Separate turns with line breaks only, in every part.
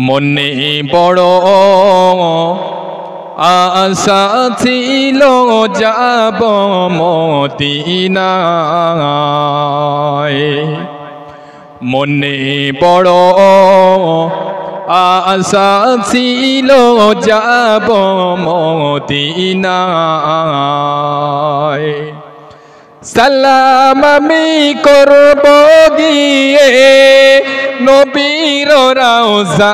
মনে বড় আশা ছিল যাব মদিনায়, মনে বড় আশা ছিল যাব মদিনায়। সালাম আমি করব গিয়ে নবীর রওজায়,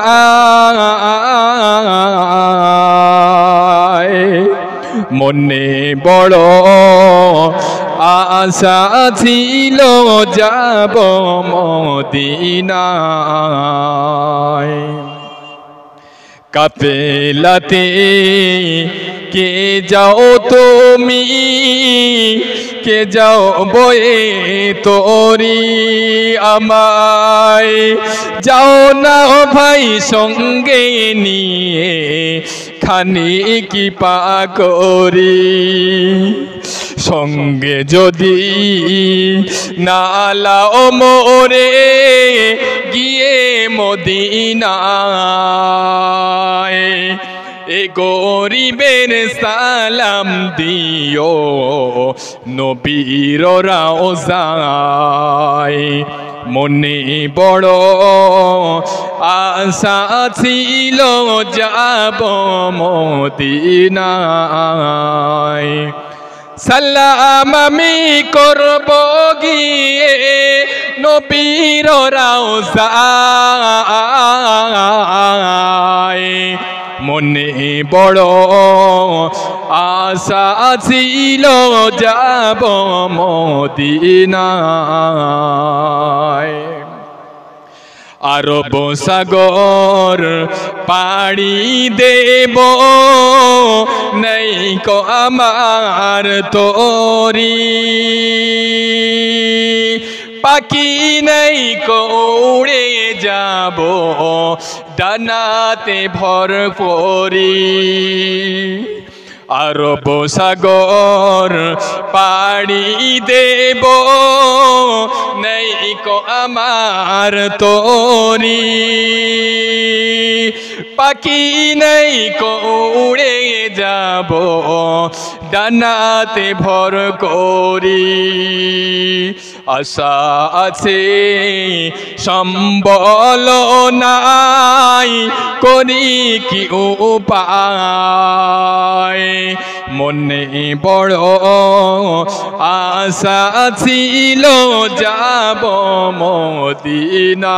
মনে বড় আশা ছিল যাব মদিনায়। কাফেলাতে কে যাও তুমি, কে যাও বয়ে তোরি আমায়, যাও না ভাই সঙ্গে নিয়ে খানি কি পা করি, সঙ্গে যদি নালাও মোরে গিয়ে মদিনায়, এ গরিবের সালাম দিও নবীর রওজায়, মনে বড় আশা ছিল যাব মদিনায়। সালাম আমি করব গিয়ে নবীর রওজায়, মনে বড় আশা ছিল যাব মদিনায়। আরব সাগর পাড়ি দেব নাই কো আমার তরি, পাখি নাই কো উড়ে যাব ডানাতে ভর পরি। আরব সাগর পাড়ি দেব নাই কো আমার তরি, পাখি নাই কো উড়ে যাব ডানাতে ভর করি। আশা আছে সম্বল নাই করি কি উপায়, মনে বড় আশা ছিল যাব মদিনায়।